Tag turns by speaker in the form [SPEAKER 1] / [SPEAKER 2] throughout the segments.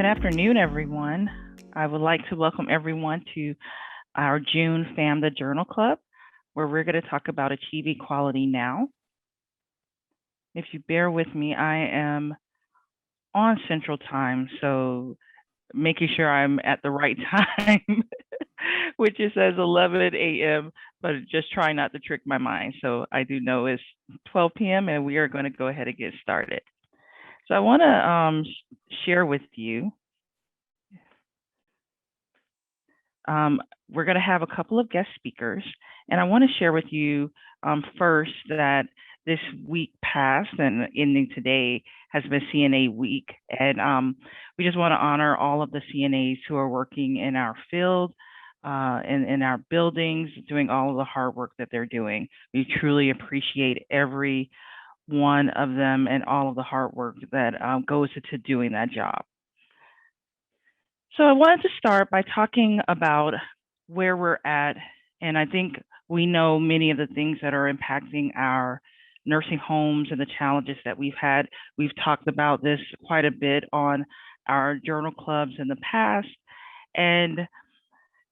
[SPEAKER 1] Good afternoon, everyone. I would like to welcome everyone to our June FMDA Journal Club, where we're going to talk about Achieve Equality Now. If you bear with me, I am on Central Time, so making sure I'm at the right time, which it says 11 a.m., but just trying not to trick my mind. So I do know it's 12 p.m. and we are going to go ahead and get started. So I want to share with you. We're going to have a couple of guest speakers, and I want to share with you first that this week past and ending today has been CNA week, and we just want to honor all of the CNAs who are working in our field, in our buildings, doing all of the hard work that they're doing. We truly appreciate every one of them and all of the hard work that goes into doing that job. So I wanted to start by talking about where we're at, and I think we know many of the things that are impacting our nursing homes and the challenges that we've had. We've talked about this quite a bit on our journal clubs in the past, and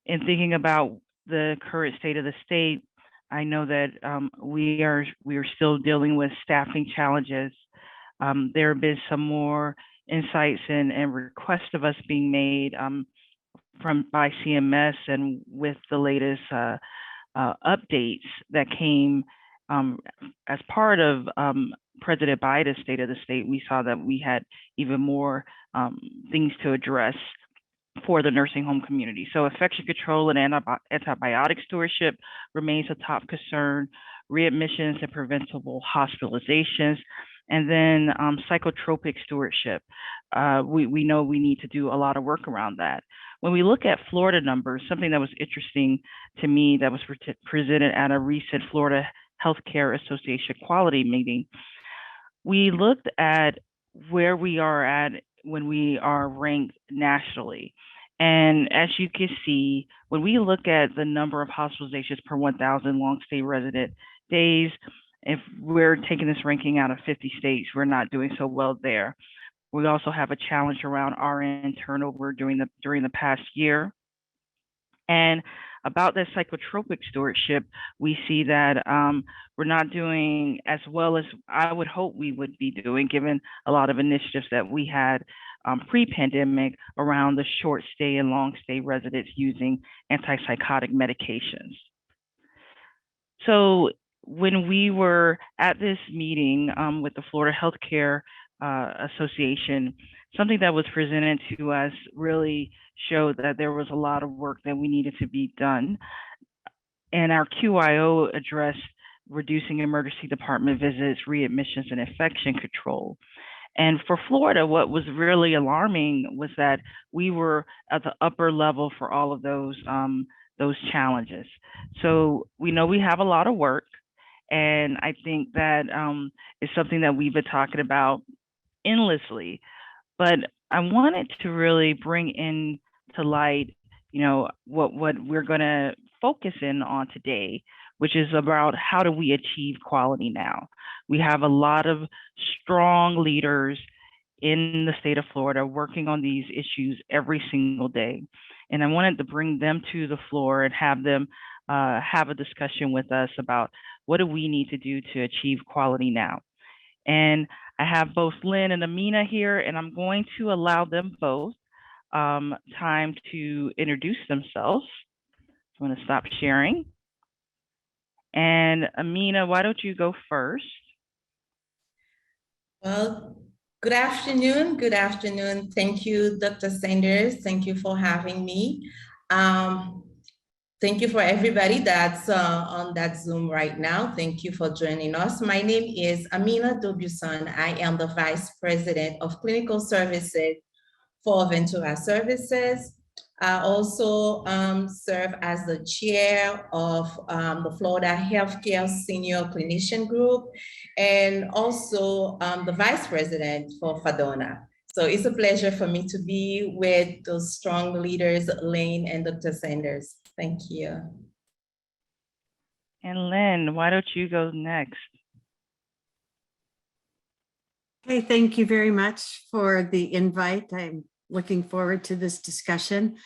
[SPEAKER 1] in thinking about the current state of the state, I know that we are still dealing with staffing challenges. There have been some more insights and requests of us being made by CMS, and with the latest updates that came as part of President Biden's State of the State, we saw that we had even more things to address for the nursing home community. So infection control and antibiotic stewardship remains a top concern, readmissions and preventable hospitalizations, and then psychotropic stewardship. We know we need to do a lot of work around that. When we look at Florida numbers, something that was interesting to me that was presented at a recent Florida Healthcare Association quality meeting, we looked at where we are at when we are ranked nationally. And as you can see, when we look at the number of hospitalizations per 1,000 long-stay resident days, if we're taking this ranking out of 50 states, we're not doing so well there. We also have a challenge around RN turnover during the past year. And about that psychotropic stewardship, we see that we're not doing as well as I would hope we would be doing, given a lot of initiatives that we had pre-pandemic around the short stay and long stay residents using antipsychotic medications. So when we were at this meeting with the Florida Healthcare Association, something that was presented to us really showed that there was a lot of work that we needed to be done. And our QIO addressed reducing emergency department visits, readmissions, and infection control. And for Florida, what was really alarming was that we were at the upper level for all of those challenges. So we know we have a lot of work, and I think that is something that we've been talking about endlessly. But I wanted to really bring into light, what we're going to focus in on today, which is about how do we achieve quality now. We have a lot of strong leaders in the state of Florida working on these issues every single day. And I wanted to bring them to the floor and have them have a discussion with us about what do we need to do to achieve quality now. And I have both Lynn and Amina here, and I'm going to allow them both time to introduce themselves. I'm going to stop sharing. And Amina, why don't you go first?
[SPEAKER 2] Well, good afternoon. Good afternoon. Thank you, Dr. Sanders. Thank you for having me. Thank you for everybody that's on that Zoom right now. Thank you for joining us. My name is Amina Dubuisson. I am the Vice President of Clinical Services for Ventura Services. I also serve as the chair of the Florida Healthcare Senior Clinician Group, and also the vice president for FADONA. So it's a pleasure for me to be with those strong leaders, Lynn and Dr. Sanders. Thank you.
[SPEAKER 1] And Lynn, why don't you go next?
[SPEAKER 3] Hey, thank you very much for the invite. I'm looking forward to this discussion.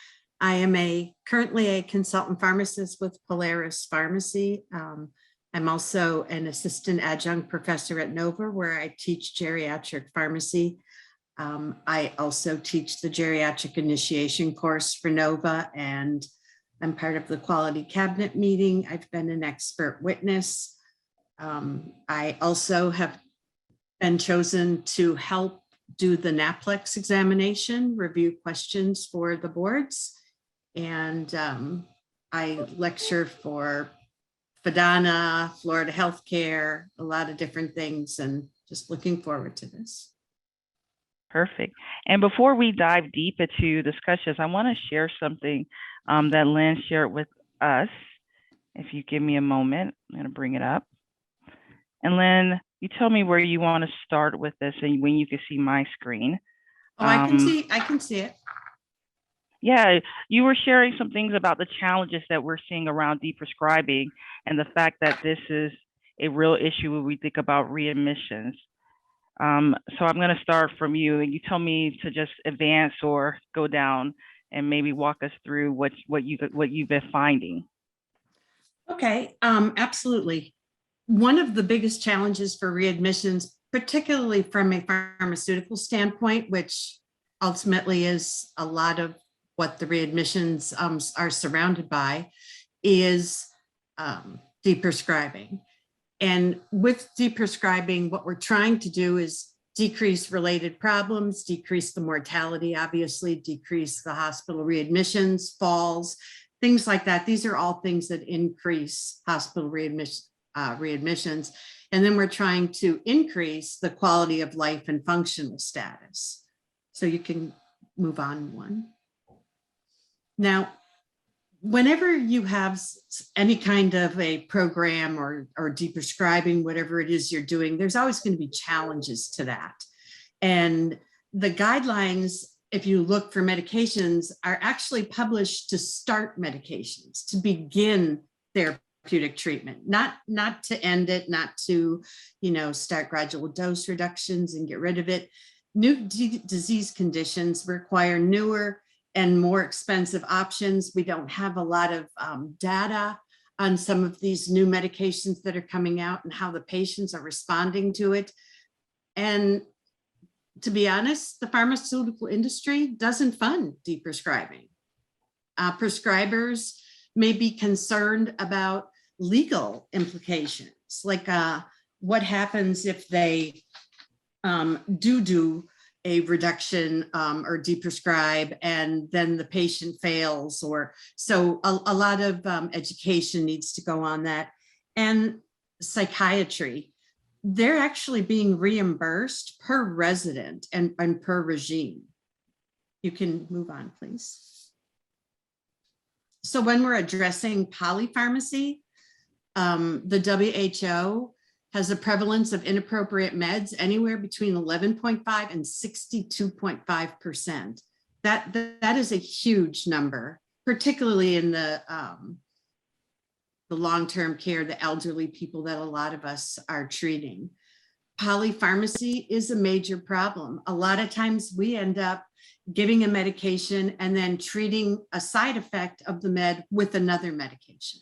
[SPEAKER 3] I am currently a consultant pharmacist with Polaris Pharmacy. I'm also an assistant adjunct professor at Nova, where I teach geriatric pharmacy. I also teach the geriatric initiation course for Nova, and I'm part of the quality cabinet meeting. I've been an expert witness. I also have been chosen to help do the NAPLEX examination, review questions for the boards. And I lecture for FDANA, Florida Healthcare, a lot of different things, and just looking forward to this.
[SPEAKER 1] Perfect. And before we dive deep into discussions, I want to share something that Lynn shared with us. If you give me a moment, I'm going to bring it up. And Lynn, you tell me where you want to start with this and when you can see my screen.
[SPEAKER 3] Oh, I can see it.
[SPEAKER 1] Yeah, you were sharing some things about the challenges that we're seeing around deprescribing and the fact that this is a real issue when we think about readmissions. So I'm going to start from you, and you tell me to just advance or go down and maybe walk us through what you've been finding.
[SPEAKER 3] Okay, absolutely. One of the biggest challenges for readmissions, particularly from a pharmaceutical standpoint, which ultimately is a lot of what the readmissions are surrounded by, is deprescribing. And with deprescribing, what we're trying to do is decrease related problems, decrease the mortality, obviously, decrease the hospital readmissions, falls, things like that. These are all things that increase hospital readmissions. And then we're trying to increase the quality of life and functional status. So you can move on one. Now, whenever you have any kind of a program or deprescribing, whatever it is you're doing, there's always going to be challenges to that. And the guidelines, if you look for medications, are actually published to start medications, to begin therapeutic treatment, not to end it, not to, start gradual dose reductions and get rid of it. New disease conditions require newer and more expensive options. We don't have a lot of data on some of these new medications that are coming out and how the patients are responding to it. And to be honest, the pharmaceutical industry doesn't fund deprescribing. Prescribers may be concerned about legal implications, like what happens if they do a reduction or deprescribe and then the patient fails, or so a lot of education needs to go on that. And psychiatry, they're actually being reimbursed per resident and per regime. You can move on, please. So when we're addressing polypharmacy, the WHO has a prevalence of inappropriate meds anywhere between 11.5 and 62.5%. That is a huge number, particularly in the long-term care, the elderly people that a lot of us are treating. Polypharmacy is a major problem. A lot of times we end up giving a medication and then treating a side effect of the med with another medication.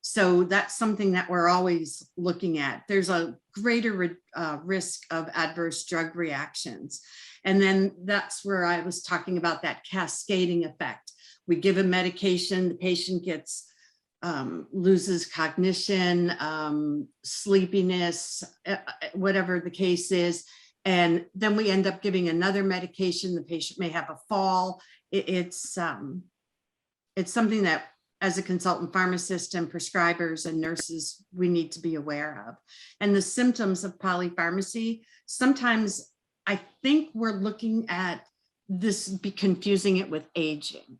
[SPEAKER 3] So that's something that we're always looking at. There's a greater risk of adverse drug reactions. And then that's where I was talking about that cascading effect. We give a medication, the patient gets loses cognition, sleepiness, whatever the case is. And then we end up giving another medication. The patient may have a fall. It's something that, as a consultant pharmacist and prescribers and nurses, we need to be aware of. And the symptoms of polypharmacy, sometimes I think we're looking at this, be confusing it with aging.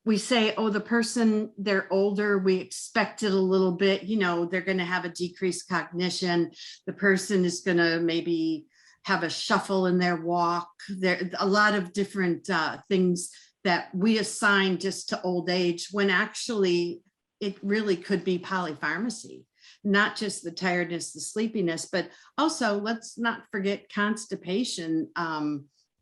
[SPEAKER 3] We say, oh, the person, they're older, we expect it a little bit, they're going to have a decreased cognition. The person is going to maybe have a shuffle in their walk. There a lot of different things that we assign just to old age, when actually it really could be polypharmacy, not just the tiredness, the sleepiness, but also let's not forget constipation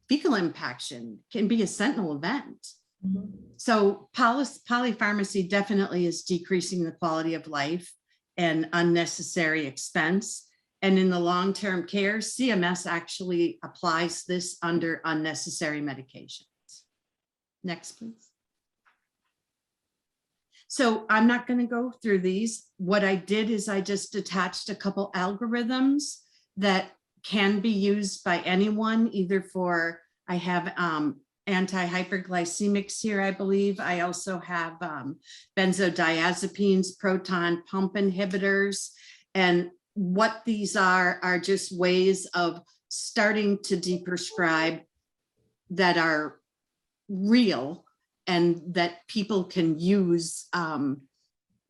[SPEAKER 3] fecal impaction can be a sentinel event.
[SPEAKER 2] Mhm.
[SPEAKER 3] So polypharmacy definitely is decreasing the quality of life and unnecessary expense. And in the long-term care, CMS actually applies this under unnecessary medications. Next, please. So I'm not going to go through these. What I did is I just attached a couple algorithms that can be used by anyone, either for, I have anti-hyperglycemics here, I believe. I also have benzodiazepines, proton pump inhibitors. And what these are just ways of starting to deprescribe that are real and that people can use.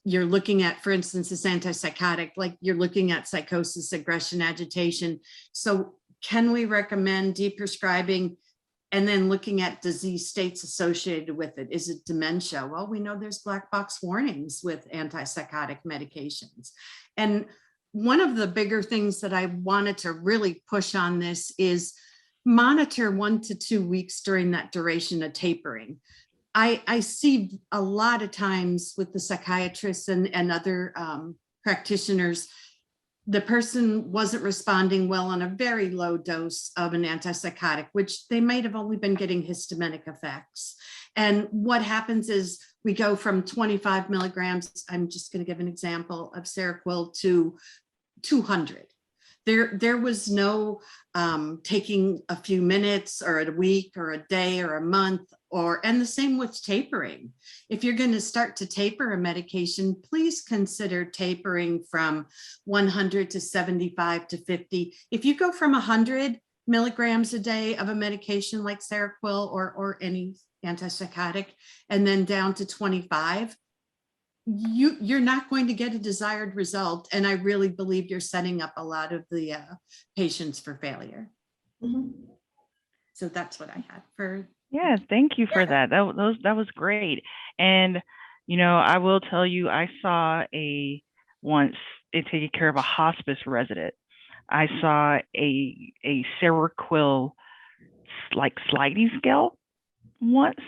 [SPEAKER 3] You're looking at, for instance, this antipsychotic, like you're looking at psychosis, aggression, agitation. So can we recommend deprescribing and then looking at disease states associated with it? Is it dementia? Well, we know there's black box warnings with antipsychotic medications. And one of the bigger things that I wanted to really push on this is monitor 1 to 2 weeks during that duration of tapering. I see a lot of times with the psychiatrists and other practitioners, the person wasn't responding well on a very low dose of an antipsychotic, which they might have only been getting histaminic effects. And what happens is we go from 25 milligrams, I'm just going to give an example of Seroquel, to 200. There was no taking a few minutes or a week or a day or a month, and the same with tapering. If you're going to start to taper a medication, please consider tapering from 100 to 75 to 50. If you go from 100 milligrams a day of a medication like Seroquel or any antipsychotic, and then down to 25, you're not going to get a desired result. And I really believe you're setting up a lot of the patients for failure.
[SPEAKER 2] Mhm.
[SPEAKER 3] So that's what I had for.
[SPEAKER 1] Yeah, thank you for that. That was great. And I will tell you, I saw once taking care of a hospice resident. I saw a Seroquel like sliding scale once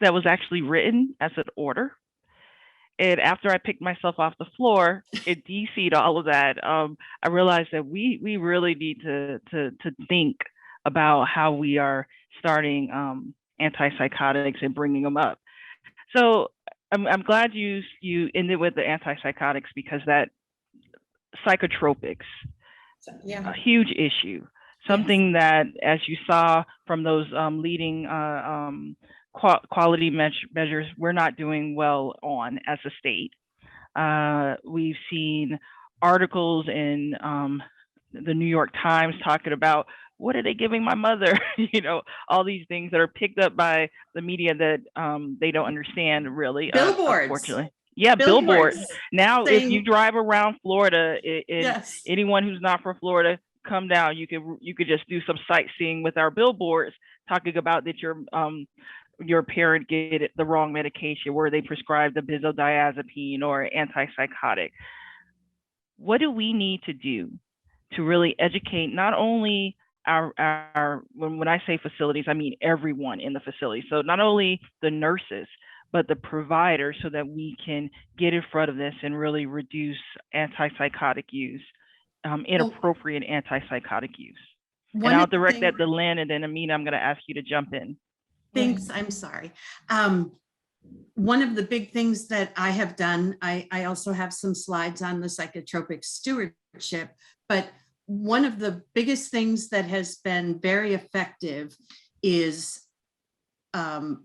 [SPEAKER 1] that was actually written as an order. And after I picked myself off the floor, it DC'd all of that. I realized that we really need to think about how we are starting antipsychotics and bringing them up. So I'm glad you ended with the antipsychotics, because that psychotropics,
[SPEAKER 2] Yeah.
[SPEAKER 1] a huge issue. Something that, as you saw from those leading quality measures, we're not doing well on as a state. We've seen articles in the New York Times talking about, what are they giving my mother? All these things that are picked up by the media that they don't understand really.
[SPEAKER 3] Billboards.
[SPEAKER 1] Unfortunately. Yeah, billboards. Now,
[SPEAKER 3] saying,
[SPEAKER 1] if you drive around Florida,
[SPEAKER 3] yes,
[SPEAKER 1] anyone who's not from Florida, come down. You could just do some sightseeing with our billboards talking about that your parent get the wrong medication, where they prescribe the benzodiazepine or antipsychotic. What do we need to do to really educate not only our when I say facilities, I mean everyone in the facility. So not only the nurses, but the providers, so that we can get in front of this and really reduce antipsychotic use, inappropriate antipsychotic use. And I'll direct that to Lynn, and then Amina, I'm going to ask you to jump in.
[SPEAKER 3] Thanks. I'm sorry. One of the big things that I have done, I also have some slides on the psychotropic stewardship, but one of the biggest things that has been very effective is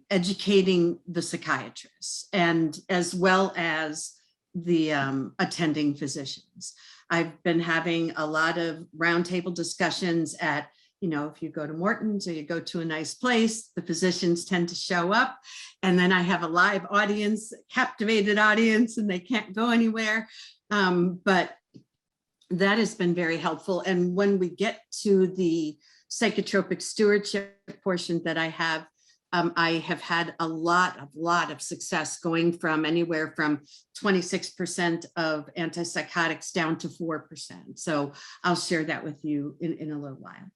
[SPEAKER 3] educating the psychiatrists, and as well as the attending physicians. I've been having a lot of roundtable discussions at, if you go to Morton's or you go to a nice place, the physicians tend to show up, and then I have a live audience, captivated audience, and they can't go anywhere. But that has been very helpful. And when we get to the psychotropic stewardship portion that I have had a lot of success, going from anywhere from 26% of antipsychotics down to 4%. So I'll share that with you in a little while.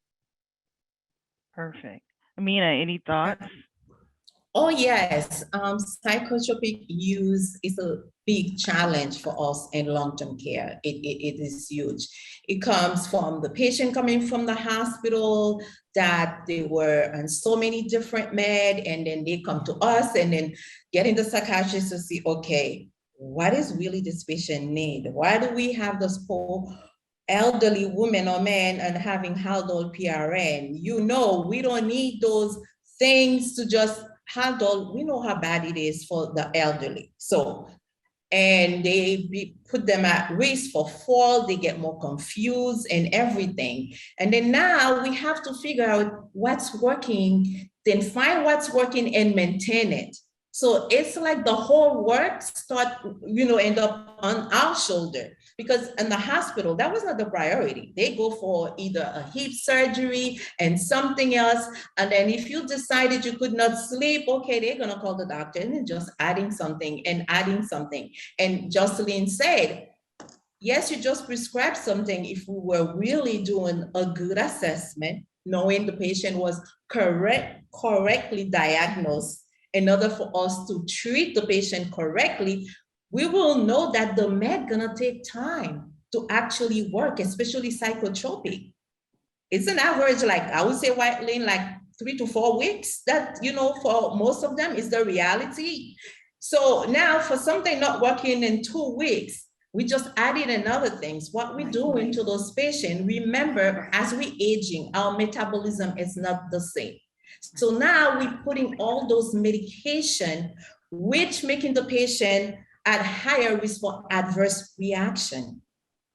[SPEAKER 1] Perfect. Amina, any thoughts?
[SPEAKER 2] Oh, yes. Psychotropic use is a big challenge for us in long-term care. It is huge. It comes from the patient coming from the hospital that they were on so many different med, and then they come to us and then getting the psychiatrist to see, okay, what is really this patient need? Why do we have this poor elderly women or men and having household PRN? You know, we don't need those things to just handle. We know how bad it is for the elderly. So, and put them at risk for fall, they get more confused and everything. And then now we have to figure out what's working, then find what's working and maintain it. So it's like the whole work end up on our shoulder, because in the hospital, that was not the priority. They go for either a hip surgery and something else. And then if you decided you could not sleep, okay, they're gonna call the doctor and then just adding something and adding something. And Jocelyn said, yes, you just prescribed something. If we were really doing a good assessment, knowing the patient was correctly diagnosed, in order for us to treat the patient correctly, we will know that the med gonna take time to actually work, especially psychotropic. It's an average, like I would say, Lynn, like 3 to 4 weeks. That, for most of them is the reality. So now for something not working in 2 weeks, we just added another things. What we do into those patients, remember, as we aging, our metabolism is not the same. So now we're putting all those medication, which making the patient at higher risk for adverse reaction.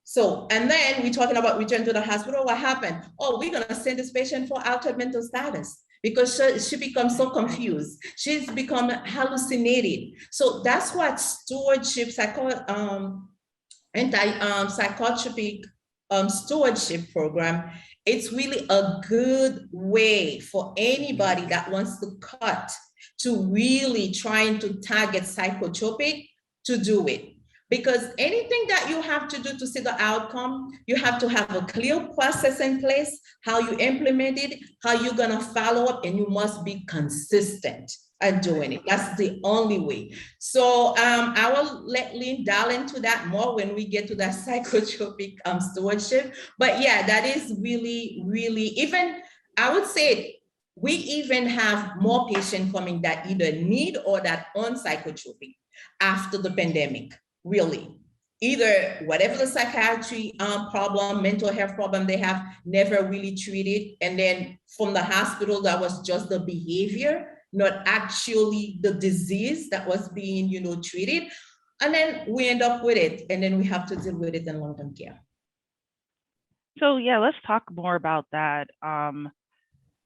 [SPEAKER 2] So, and then we're talking about return to the hospital. What happened? Oh, we're gonna send this patient for altered mental status because she becomes so confused. She's become hallucinated. So that's what stewardship, psychotropic stewardship program. It's really a good way for anybody that wants to cut, to really trying to target psychotropic, to do it. Because anything that you have to do to see the outcome, you have to have a clear process in place, how you implement it, how you're gonna follow up, and you must be consistent at doing it. That's the only way. So I will let Lynn dial into that more when we get to that psychotropic stewardship. But yeah, that is really, really, even, I would say, we even have more patients coming that either need or that on psychotropic after the pandemic, really. Either whatever the psychiatry problem, mental health problem they have never really treated. And then from the hospital, that was just the behavior, not actually the disease that was being, treated. And then we end up with it. And then we have to deal with it in long-term care.
[SPEAKER 1] So yeah, let's talk more about that.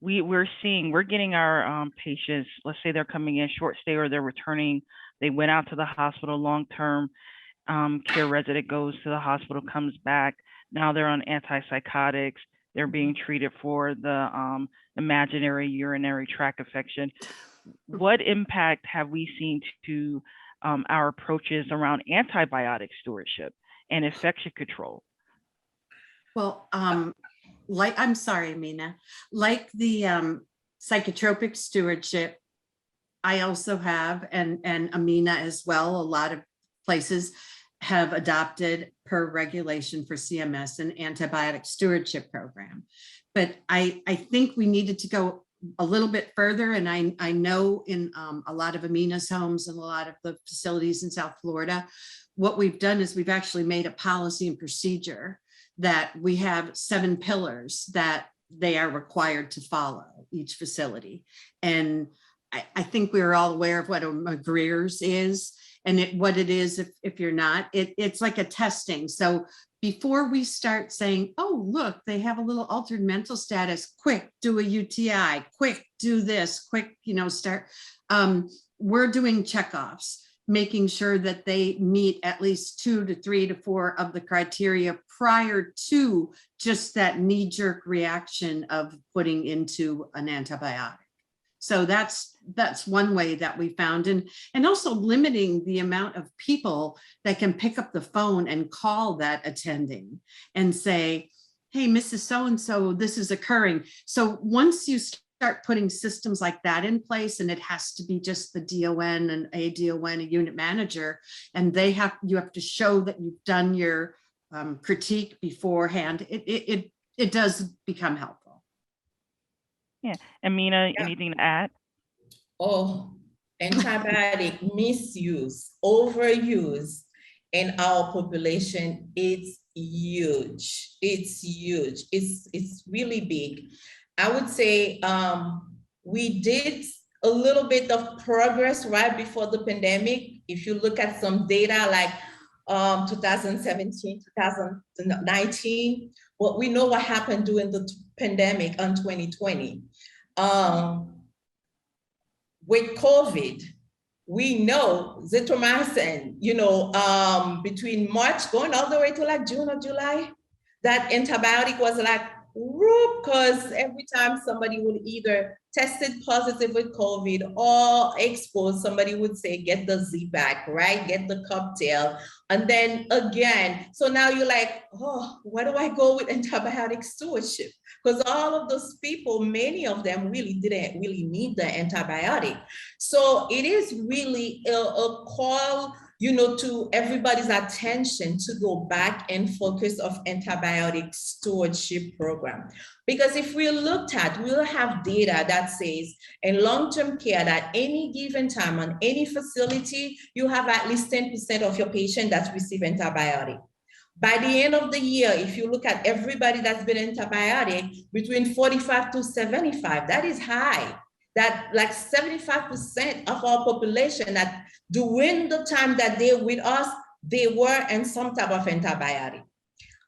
[SPEAKER 1] We're getting our patients, let's say they're coming in short stay or they're returning, they went out to the hospital, long-term care resident goes to the hospital, comes back. Now they're on antipsychotics. They're being treated for the imaginary urinary tract infection. What impact have we seen to our approaches around antibiotic stewardship and infection control?
[SPEAKER 3] Well, I'm sorry, Amina, like the psychotropic stewardship, I also have, and Amina as well, a lot of places have adopted per regulation for CMS an antibiotic stewardship program. But I think we needed to go a little bit further. And I know in a lot of Amina's homes and a lot of the facilities in South Florida, what we've done is we've actually made a policy and procedure that we have 7 pillars that they are required to follow, each facility. And I think we're all aware of what a McGreer's is. And what it is, if you're not, it's like a testing. So before we start saying, oh, look, they have a little altered mental status, quick, do a UTI, quick, do this, quick, start. We're doing checkoffs, making sure that they meet at least 2 to 3 to 4 of the criteria prior to just that knee-jerk reaction of putting into an antibiotic. So that's one way that we found, and also limiting the amount of people that can pick up the phone and call that attending and say, hey, Mrs. So-and-so, this is occurring. So once you start putting systems like that in place, and it has to be just the DON and a DON, a unit manager, and you have to show that you've done your critique beforehand. It does become helpful.
[SPEAKER 1] Yeah. Amina,
[SPEAKER 2] Yeah.
[SPEAKER 1] anything to add?
[SPEAKER 2] Oh, antibiotic misuse, overuse in our population, it's huge. It's huge. It's really big. I would say we did a little bit of progress right before the pandemic. If you look at some data like 2017, 2019, but we know what happened during the pandemic in 2020. With COVID, we know zithromycin, between March going all the way to like June or July, that antibiotic was like, whoop, because every time somebody would either tested positive with COVID or exposed, somebody would say, get the Z-Pack, right? Get the cocktail. And then again, so now you're like, oh, where do I go with antibiotic stewardship? Because all of those people, many of them really didn't really need the antibiotic. So it is really a call, to everybody's attention to go back and focus of antibiotic stewardship program. Because if we looked at, we'll have data that says in long-term care that any given time on any facility, you have at least 10% of your patients that receive antibiotic. By the end of the year, if you look at everybody that's been antibiotic, between 45 to 75, that is high. That like 75% of our population that during the time that they're with us, they were in some type of antibiotic.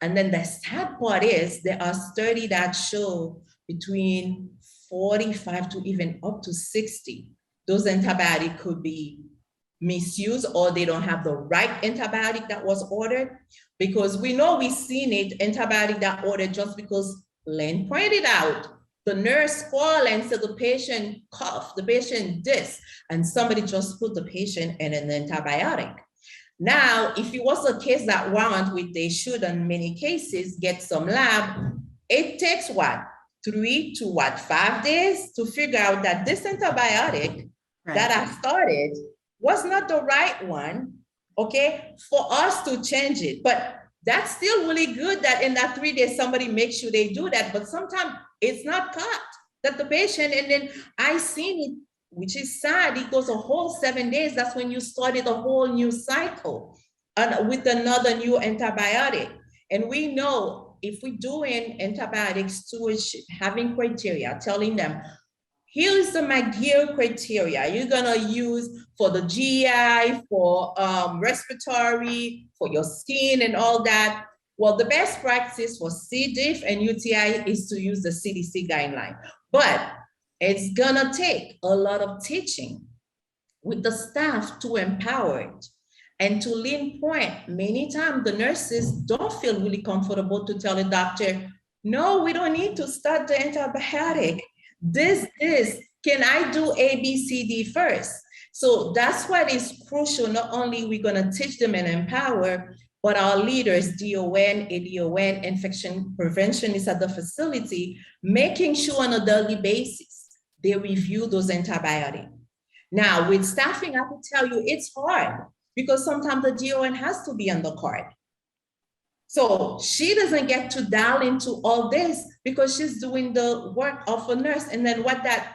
[SPEAKER 2] And then the sad part is there are studies that show between 45 to even up to 60, those antibiotics could be misused or they don't have the right antibiotic that was ordered. Because we know we've seen it, antibiotic that ordered just because Lynn pointed out, the nurse called and said the patient coughed, the patient this, and somebody just put the patient in an antibiotic. Now, if it was a case that warrant, which they should in many cases, get some lab, it takes what? 3 to 5 days to figure out that this antibiotic that I started was not the right one, okay, for us to change it. But that's still really good that in that 3 days, somebody makes sure they do that. But sometimes it's not caught that the patient, and then I seen it, which is sad, it goes a whole 7 days. That's when you started a whole new cycle with another new antibiotic. And we know if we're doing antibiotic stewardship, having criteria, telling them, here's the McGill criteria you're gonna use for the GI, for respiratory, for your skin and all that. Well, the best practice for C. diff and UTI is to use the CDC guideline. But it's gonna take a lot of teaching with the staff to empower it. And to Lynn's point, many times the nurses don't feel really comfortable to tell a doctor, no, we don't need to start the antibiotic. Can I do A, B, C, D first? So that's what is crucial. Not only we're gonna teach them and empower, but our leaders, DON, ADON, infection preventionists at the facility, making sure on a daily basis, they review those antibiotics. Now with staffing, I can tell you it's hard because sometimes the DON has to be on the card. So she doesn't get to dial into all this because she's doing the work of a nurse. And then what that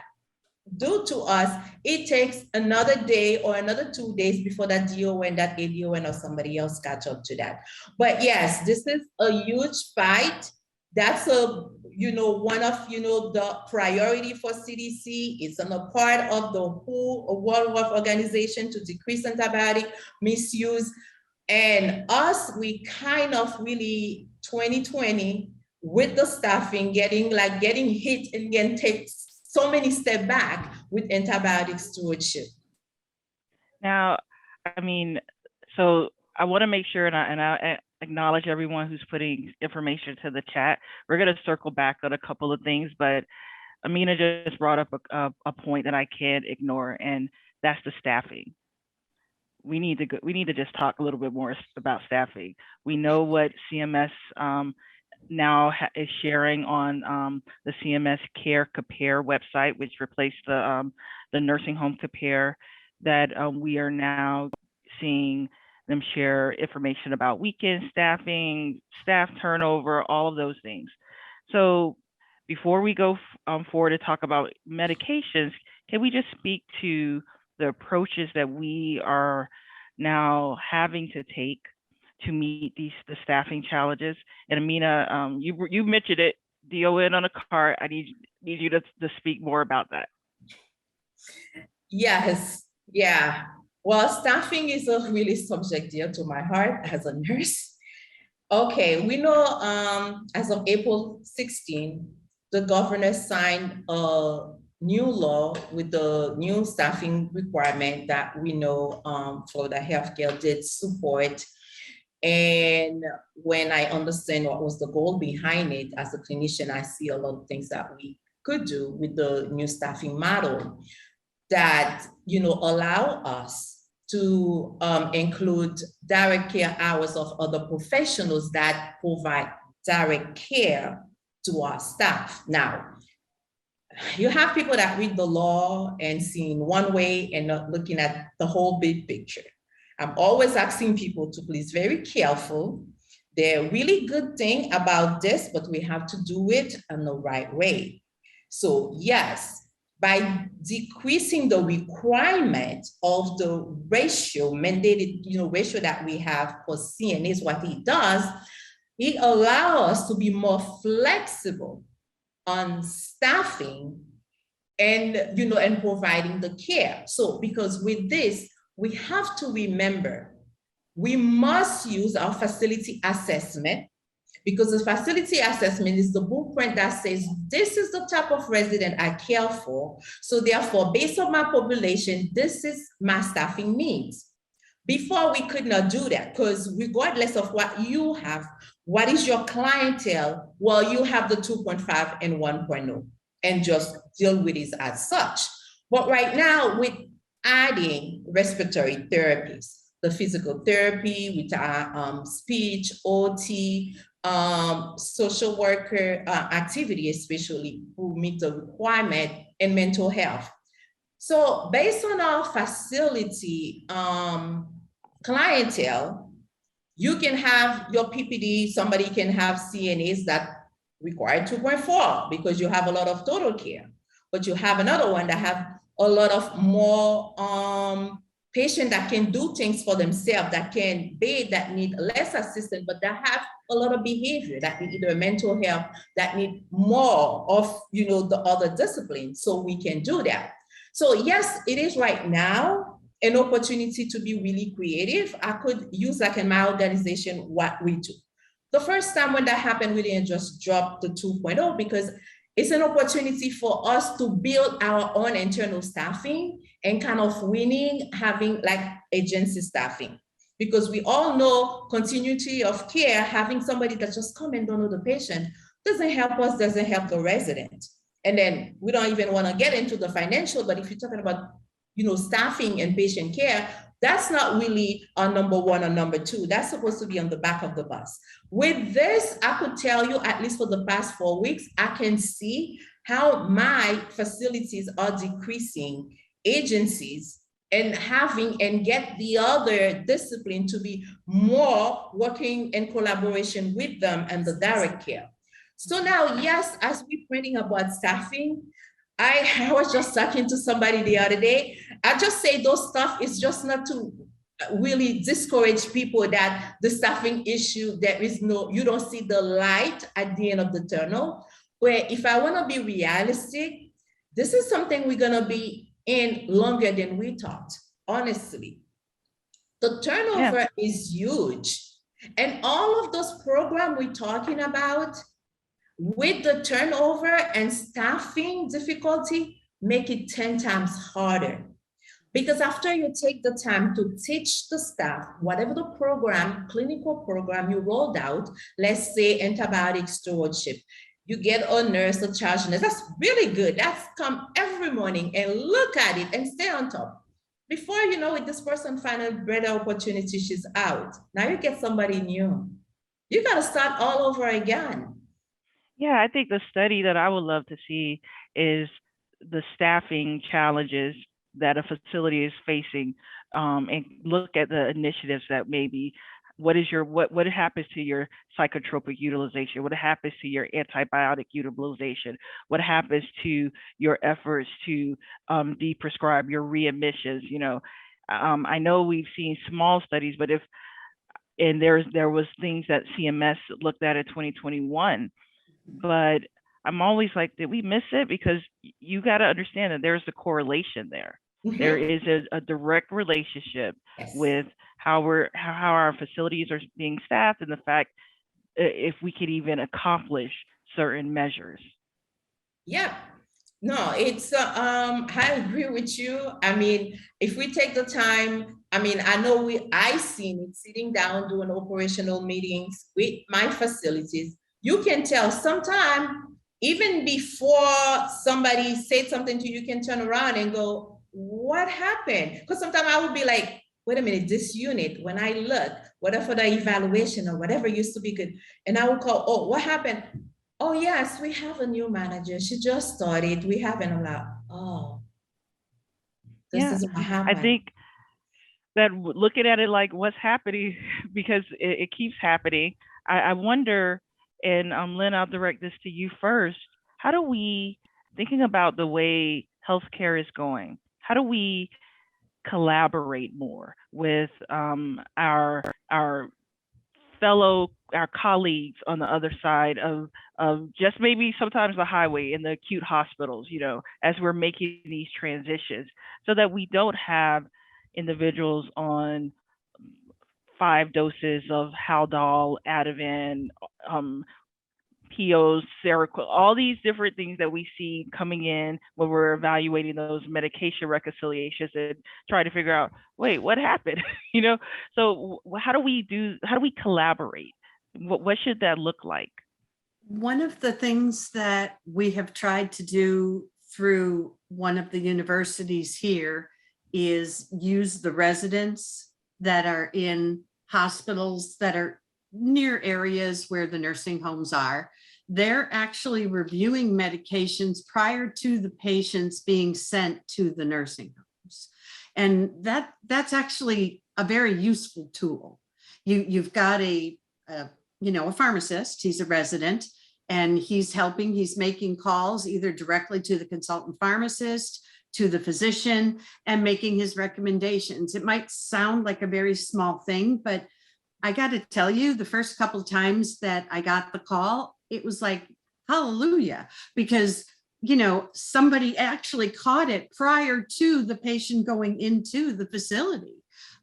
[SPEAKER 2] do to us, it takes another day or another 2 days before that DON, that ADON or somebody else catch up to that. But yes, this is a huge fight. That's one of the priority for CDC. It's on a part of the whole World Health Organization to decrease antibiotic misuse. And us, we kind of really 2020 with the staffing getting hit and again take so many steps back with antibiotic stewardship.
[SPEAKER 1] Now, I mean, so I want to make sure, and I acknowledge everyone who's putting information to the chat. We're going to circle back on a couple of things, but Amina just brought up a point that I can't ignore, and that's the staffing. We need to just talk a little bit more about staffing. We know what CMS now is sharing on the CMS Care Compare website, which replaced the nursing home Compare, that we are now seeing them share information about weekend staffing, staff turnover, all of those things. So before we go forward to talk about medications, can we just speak to the approaches that we are now having to take to meet the staffing challenges? And Amina, you mentioned it, DON on a cart. I need you to speak more about that.
[SPEAKER 2] Yes, yeah. Well, staffing is a really subject dear to my heart as a nurse. Okay, we know as of April 16, the governor signed a new law with the new staffing requirement that we know Florida Healthcare did support. And when I understand what was the goal behind it, as a clinician, I see a lot of things that we could do with the new staffing model that, you know, allow us to include direct care hours of other professionals that provide direct care to our staff. Now, you have people that read the law and seeing one way and not looking at the whole big picture. I'm always asking people to please very careful. They're really good thing about this, but we have to do it in the right way. So yes, by decreasing the requirement of the ratio, mandated, you know, ratio that we have for CNAs, what it does, it allows us to be more flexible on staffing and, you know, and providing the care. So because with this, we have to remember, we must use our facility assessment, because the facility assessment is the blueprint that says, this is the type of resident I care for. So therefore, based on my population, this is my staffing needs. Before, we could not do that, because regardless of what you have, what is your clientele? Well, you have the 2.5 and 1.0 and just deal with it as such. But right now, with adding respiratory therapies, the physical therapy with speech, OT, social worker activity, especially who meet the requirement, and mental health. So based on our facility clientele, you can have your PPD, somebody can have CNAs that require 2.4 because you have a lot of total care, but you have another one that have a lot of more patients that can do things for themselves, that can bathe, that need less assistance, but that have a lot of behavior, that need either mental health, that need more of, you know, the other disciplines. So we can do that. So yes, it is right now an opportunity to be really creative. I could use, like in my organization, what we do. The first time when that happened, we didn't just drop the 2.0 because it's an opportunity for us to build our own internal staffing and kind of winning, having like agency staffing. Because we all know continuity of care, having somebody that just come and don't know the patient doesn't help us, doesn't help the resident. And then we don't even want to get into the financial, but if you're talking about, you know, staffing and patient care, that's not really our number one or number two. That's supposed to be on the back of the bus. With this, I could tell you, at least for the past 4 weeks, I can see how my facilities are decreasing agencies and having and get the other discipline to be more working in collaboration with them and the direct care. So now, yes, as we're printing about staffing, I was just talking to somebody the other day. I just say those stuff is just not to really discourage people that the staffing issue, there is no, you don't see the light at the end of the tunnel. Where if I want to be realistic, this is something we're going to be in longer than we thought, honestly. The turnover is huge. And all of those programs we're talking about, with the turnover and staffing difficulty, make it 10 times harder. Because after you take the time to teach the staff, whatever the program, clinical program you rolled out, let's say antibiotic stewardship, you get a nurse, a charge nurse, that's really good. That's come every morning and look at it and stay on top. Before you know it, this person finds a better opportunity, she's out. Now you get somebody new. You got to start all over again.
[SPEAKER 1] Yeah, I think the study that I would love to see is the staffing challenges that a facility is facing, and look at the initiatives that maybe what happens to your psychotropic utilization, what happens to your antibiotic utilization, what happens to your efforts to deprescribe your readmissions. I know we've seen small studies, but there was things that CMS looked at in 2021, but I'm always like, did we miss it? Because you got to understand that there's a correlation there. There is a direct relationship with how our facilities are being staffed and the fact if we could even accomplish certain measures.
[SPEAKER 2] Yeah. No, I agree with you. I mean, if we take the time, I mean, I seen it sitting down doing operational meetings with my facilities. You can tell sometime, even before somebody said something to you, you can turn around and go, what happened? Because sometimes I would be like, wait a minute, this unit, when I look, whatever the evaluation or whatever used to be good, and I would call, oh, what happened? Oh, yes, we have a new manager. She just started. We haven't allowed. Oh, this is what happened.
[SPEAKER 1] I think that looking at it like what's happening, because it keeps happening. I wonder, and Lynn, I'll direct this to you first. How do we, thinking about the way healthcare is going, how do we collaborate more with our colleagues on the other side of just maybe sometimes the highway in the acute hospitals, as we're making these transitions, so that we don't have individuals on 5 doses of Haldol, Ativan, POs, Seroquel, all these different things that we see coming in when we're evaluating those medication reconciliations and trying to figure out, wait, what happened? So how do we collaborate? What should that look like?
[SPEAKER 3] One of the things that we have tried to do through one of the universities here is use the residents that are in hospitals that are near areas where the nursing homes are. They're actually reviewing medications prior to the patients being sent to the nursing homes. And that's actually a very useful tool. You've got a pharmacist, he's a resident, and he's making calls either directly to the consultant pharmacist, to the physician, and making his recommendations. It might sound like a very small thing, but I got to tell you, the first couple of times that I got the call, it was like, hallelujah, because, somebody actually caught it prior to the patient going into the facility.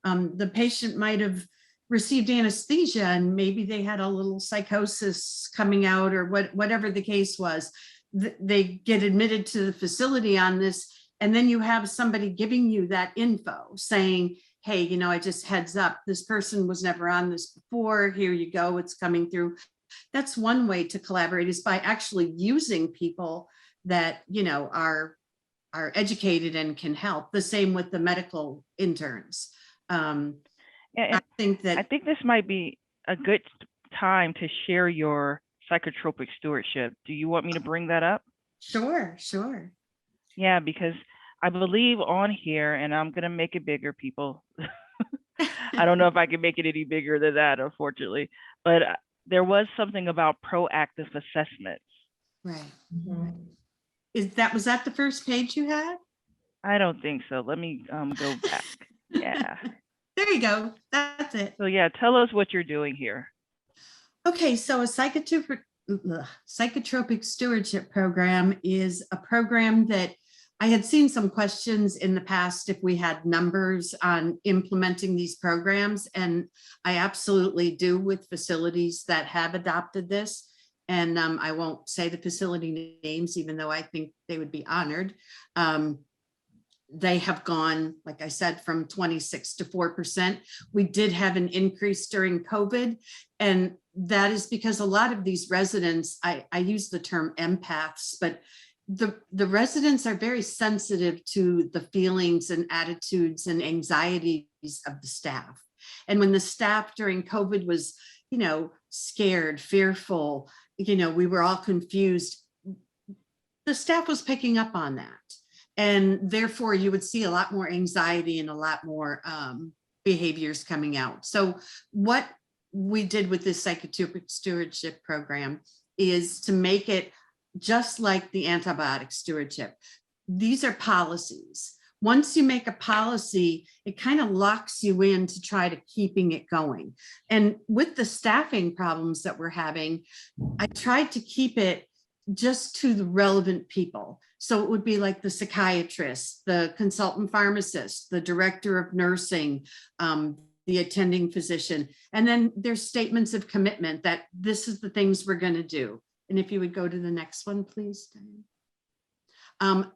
[SPEAKER 3] The patient might have received anesthesia and maybe they had a little psychosis coming out or whatever the case was. They get admitted to the facility on this, and then you have somebody giving you that info saying, hey, I just heads up, this person was never on this before. Here you go, it's coming through. That's one way to collaborate, is by actually using people that, are educated and can help. The same with the medical interns. I think
[SPEAKER 1] this might be a good time to share your psychotropic stewardship. Do you want me to bring that up?
[SPEAKER 3] Sure.
[SPEAKER 1] Yeah, because I believe on here, and I'm going to make it bigger, people. I don't know if I can make it any bigger than that, unfortunately, but there was something about proactive assessments.
[SPEAKER 3] Right. Mm-hmm. Was that the first page you had?
[SPEAKER 1] I don't think so. Let me go back. Yeah.
[SPEAKER 3] There you go. That's it.
[SPEAKER 1] So yeah, tell us what you're doing here.
[SPEAKER 3] Okay, so a psychotropic stewardship program is a program that I had seen some questions in the past if we had numbers on implementing these programs, and I absolutely do with facilities that have adopted this. And I won't say the facility names, even though I think they would be honored. They have gone, like I said, from 26 to 4%. We did have an increase during COVID, and that is because a lot of these residents, I use the term empaths, but the residents are very sensitive to the feelings and attitudes and anxieties of the staff. And when the staff during COVID was, scared, fearful. We were all confused. The staff was picking up on that. And therefore, you would see a lot more anxiety and a lot more behaviors coming out. So what we did with this psychotropic stewardship program is to make it just like the antibiotic stewardship. These are policies. Once you make a policy, it kind of locks you in to try to keeping it going. And with the staffing problems that we're having, I tried to keep it just to the relevant people. So it would be like the psychiatrist, the consultant pharmacist, the director of nursing, the attending physician. And then there's statements of commitment that this is the things we're going to do. And if you would go to the next one, please, Diane.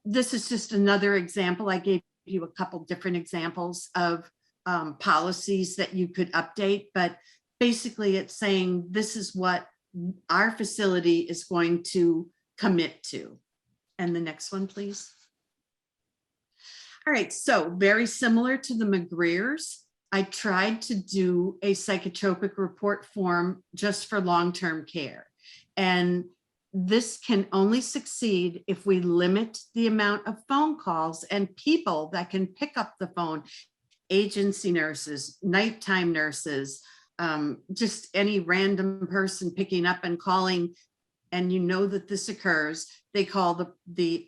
[SPEAKER 3] This is just another example. I gave you a couple different examples of policies that you could update, but basically it's saying this is what our facility is going to commit to. And the next one, please. All right, so very similar to the McGreers, I tried to do a psychotropic report form just for long-term care. And this can only succeed if we limit the amount of phone calls and people that can pick up the phone, agency nurses, nighttime nurses, just any random person picking up and calling. And that this occurs, they call the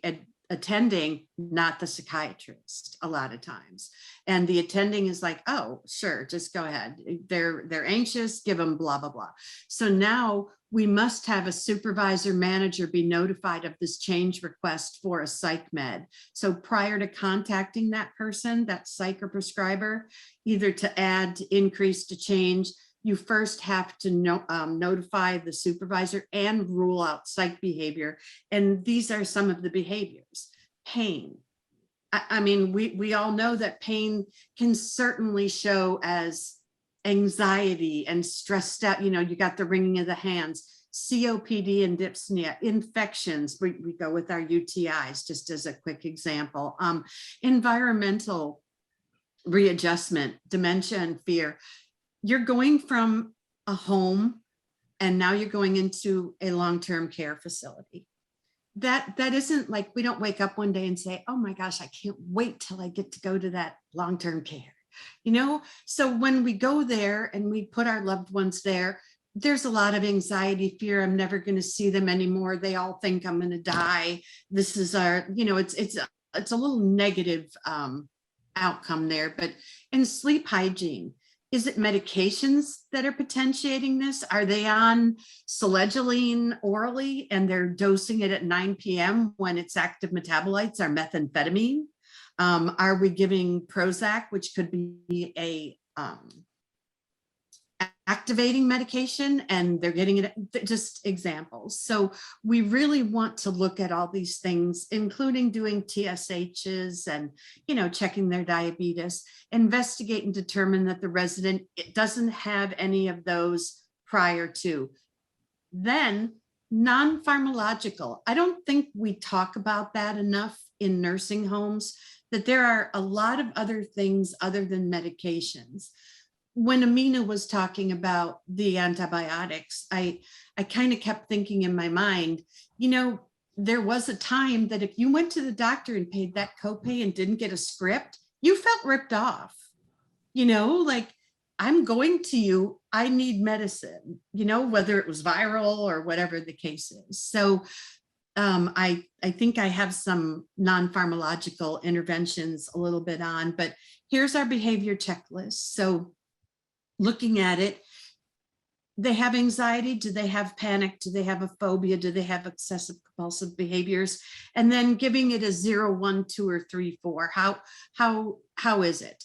[SPEAKER 3] attending, not the psychiatrist a lot of times. And the attending is like, oh, sure, just go ahead. They're anxious, give them blah, blah, blah. So now we must have a supervisor manager be notified of this change request for a psych med. So prior to contacting that person, that psych or prescriber, either to add, to increase, to change, you first have to notify the supervisor and rule out psych behavior. And these are some of the behaviors. Pain. I mean, we all know that pain can certainly show as anxiety and stressed out. You got the wringing of the hands, COPD and dyspnea, infections. We go with our UTIs, just as a quick example. Environmental readjustment, dementia and fear. You're going from a home and now you're going into a long-term care facility. That isn't like, we don't wake up one day and say, oh my gosh, I can't wait till I get to go to that long-term care. So when we go there and we put our loved ones there, there's a lot of anxiety, fear. I'm never going to see them anymore. They all think I'm going to die. This is our, it's a little negative outcome there. But in sleep hygiene, is it medications that are potentiating this? Are they on selegiline orally and they're dosing it at 9 p.m. when its active metabolites are methamphetamine? Are we giving Prozac, which could be a activating medication, and they're getting it? Just examples. So we really want to look at all these things, including doing TSHs and, checking their diabetes, investigate and determine that the resident doesn't have any of those prior to. Then non-pharmacological. I don't think we talk about that enough in nursing homes, that there are a lot of other things other than medications. When Amina was talking about the antibiotics, I kind of kept thinking in my mind, there was a time that if you went to the doctor and paid that copay and didn't get a script, you felt ripped off. Like, I'm going to you, I need medicine, whether it was viral or whatever the case is. So I think I have some non-pharmacological interventions a little bit on, but here's our behavior checklist. So looking at it, they have anxiety, do they have panic, do they have a phobia, do they have excessive compulsive behaviors, and then giving it a 0, 1, 2, or 3, 4. How is it?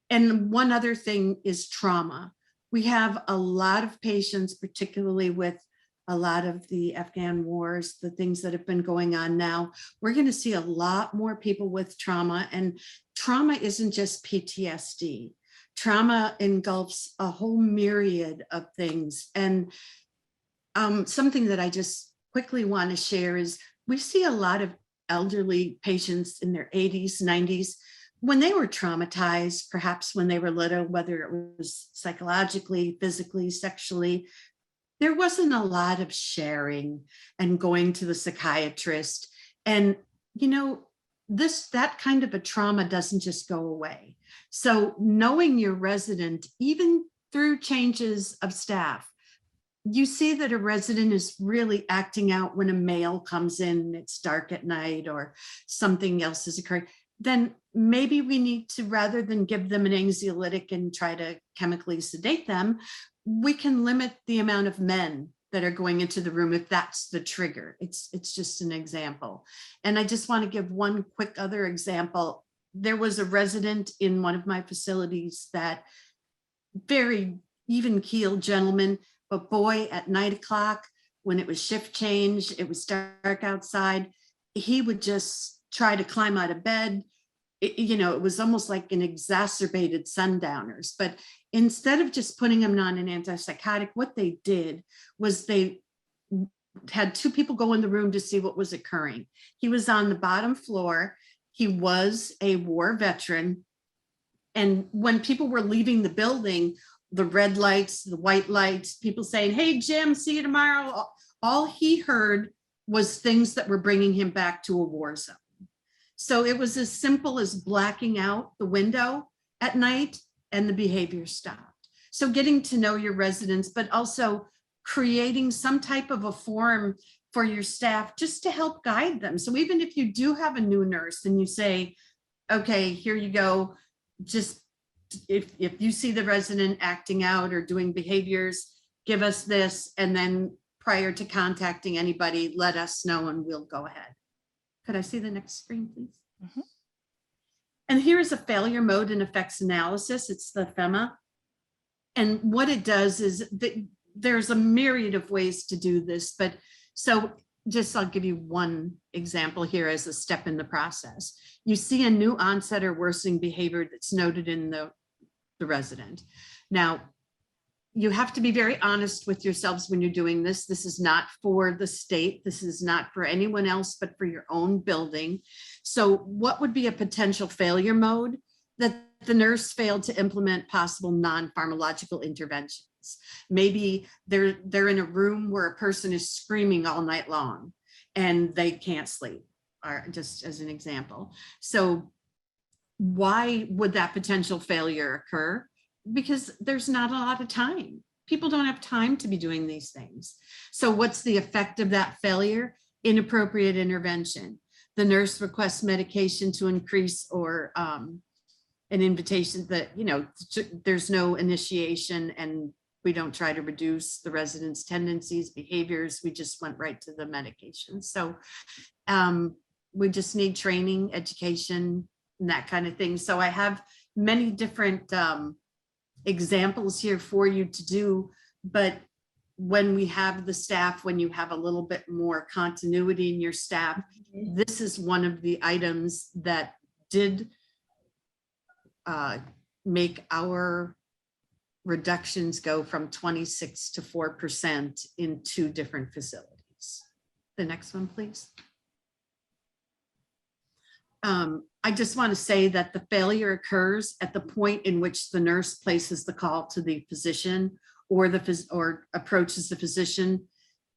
[SPEAKER 3] And one other thing is trauma. We have a lot of patients, particularly with a lot of the Afghan wars, the things that have been going on now. We're going to see a lot more people with trauma, and trauma isn't just PTSD. Trauma engulfs a whole myriad of things. And something that I just quickly want to share is we see a lot of elderly patients in their 80s, 90s, when they were traumatized, perhaps when they were little, whether it was psychologically, physically, sexually, there wasn't a lot of sharing and going to the psychiatrist. And, you know, that kind of a trauma doesn't just go away. So knowing your resident, even through changes of staff, you see that a resident is really acting out when a mail comes in and it's dark at night or something else is occurring, then maybe we need to, rather than give them an anxiolytic and try to chemically sedate them, we can limit the amount of men that are going into the room if that's the trigger. It's just an example. And I just want to give one quick other example. There was a resident in one of my facilities that, very even-keeled gentleman, but boy, at 9 o'clock, when it was shift change, it was dark outside, he would just try to climb out of bed. It was almost like an exacerbated sundowners. But instead of just putting him on an antipsychotic, what they did was they had 2 people go in the room to see what was occurring. He was on the bottom floor. He was a war veteran. And when people were leaving the building, the red lights, the white lights, people saying, "Hey, Jim, see you tomorrow." All he heard was things that were bringing him back to a war zone. So it was as simple as blacking out the window at night and the behavior stopped. So getting to know your residents, but also creating some type of a forum for your staff just to help guide them. So even if you do have a new nurse and you say, okay, here you go, just if you see the resident acting out or doing behaviors, give us this, and then prior to contacting anybody, let us know and we'll go ahead. Could I see the next screen, please? Mm-hmm. And here is a failure mode and effects analysis. It's the FEMA. And what it does is that there's a myriad of ways to do this, but so I'll give you one example here as a step in the process. You see a new onset or worsening behavior that's noted in the resident. Now, you have to be very honest with yourselves when you're doing this. This is not for the state. This is not for anyone else, but for your own building. So what would be a potential failure mode? That the nurse failed to implement possible non-pharmacological interventions. Maybe they're in a room where a person is screaming all night long and they can't sleep, or just as an example. So why would that potential failure occur? Because there's not a lot of time. People don't have time to be doing these things. So what's the effect of that failure? Inappropriate intervention. The nurse requests medication to increase or an invitation that, there's no initiation and we don't try to reduce the resident's tendencies, behaviors. We just went right to the medication. So we just need training, education, and that kind of thing. So I have many different examples here for you to do, but when we have the staff, when you have a little bit more continuity in your staff, this is one of the items that did make our reductions go from 26 to 4% in 2 different facilities. The next one, please. I just want to say that the failure occurs at the point in which the nurse places the call to the physician or approaches the physician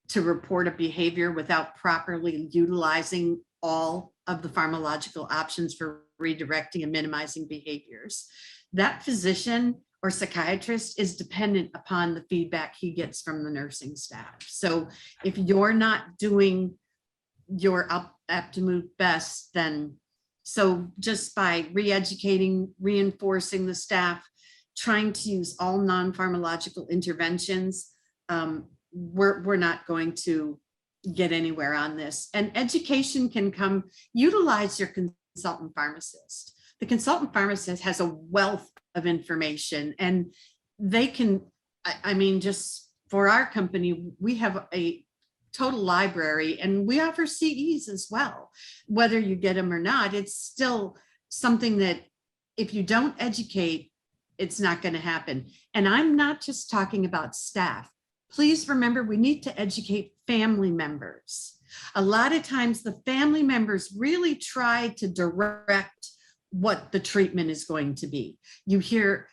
[SPEAKER 3] to report a behavior without properly utilizing all of the pharmacological options for redirecting and minimizing behaviors. That physician or psychiatrist is dependent upon the feedback he gets from the nursing staff. So if you're not doing your absolute best, then so just by re-educating, reinforcing the staff, trying to use all non-pharmacological interventions, we're not going to get anywhere on this. And education can come, utilize your consultant pharmacist. The consultant pharmacist has a wealth of information and they can, just for our company, we have a total library and we offer CEs as well. Whether you get them or not, it's still something that if you don't educate, it's not going to happen. And I'm not just talking about staff. Please remember, we need to educate family members. A lot of times the family members really try to direct what the treatment is going to be. You hear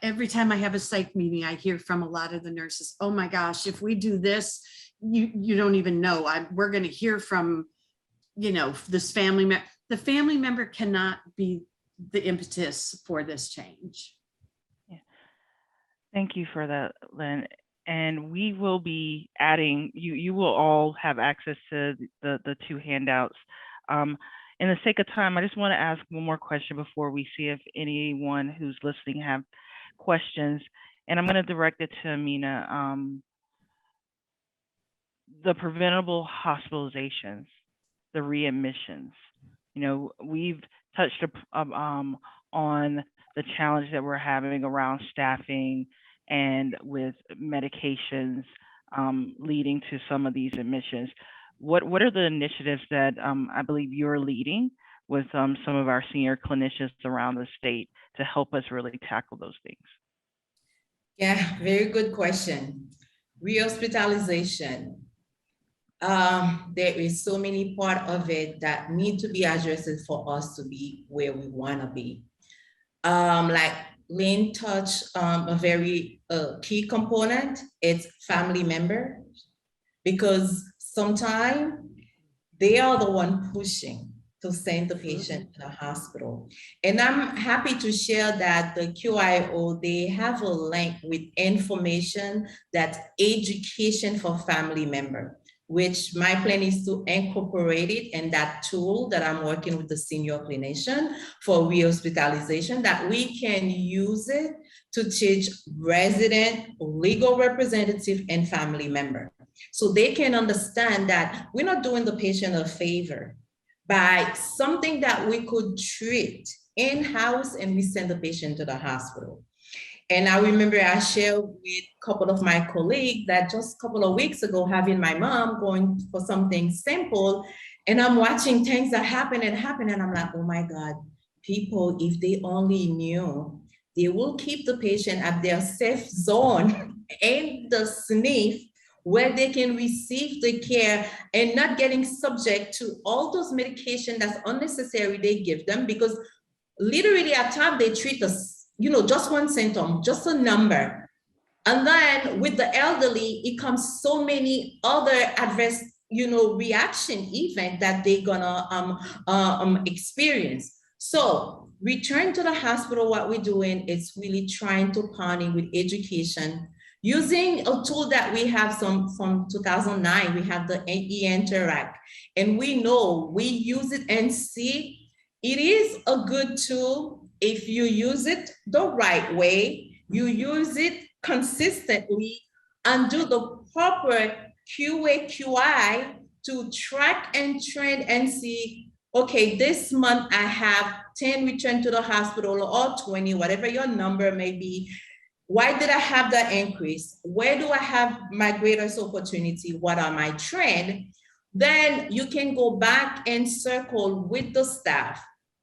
[SPEAKER 3] every time I have a psych meeting, I hear from a lot of the nurses, oh my gosh, if we do this, you don't even know. We're going to hear from, this family member. The family member cannot be the impetus for this change.
[SPEAKER 1] Yeah. Thank you for that, Lynn. And we will be adding, you will all have access to the two handouts. In the sake of time, I just want to ask one more question before we see if anyone who's listening have questions. And I'm going to direct it to Amina. The preventable hospitalizations, the readmissions. We've touched on the challenge that we're having around staffing and with medications leading to some of these admissions. What are the initiatives that I believe you're leading with some of our senior clinicians around the state to help us really tackle those things?
[SPEAKER 2] Yeah, very good question. Rehospitalization. There is so many part of it that need to be addressed for us to be where we want to be. Like Lynn touched a very key component, it's family members, because sometimes they are the one pushing to send the patient to the hospital. And I'm happy to share that the QIO, they have a link with information that's education for family members, which my plan is to incorporate it in that tool that I'm working with the senior clinician for rehospitalization, that we can use it to teach resident, legal representative, and family member. So they can understand that we're not doing the patient a favor by something that we could treat in-house and we send the patient to the hospital. And I remember I shared with a couple of my colleagues that just a couple of weeks ago, having my mom going for something simple, and I'm watching things that happen, and I'm like, oh my God, people, if they only knew, they will keep the patient at their safe zone in the SNF where they can receive the care and not getting subject to all those medications that's unnecessary they give them, because literally at times they treat us, just one symptom, just a number. And then with the elderly, it comes so many other adverse, reaction event that they're gonna experience. So return to the hospital, what we're doing is really trying to partner with education, using a tool that we have from 2009, we have the e-Interact, and we know we use it and see it is a good tool if you use it the right way, you use it consistently and do the proper QA, QI to track and trend and see, okay, this month I have 10 return to the hospital or 20, whatever your number may be. Why did I have that increase? Where do I have my greatest opportunity? What are my trends? Then you can go back and circle with the staff,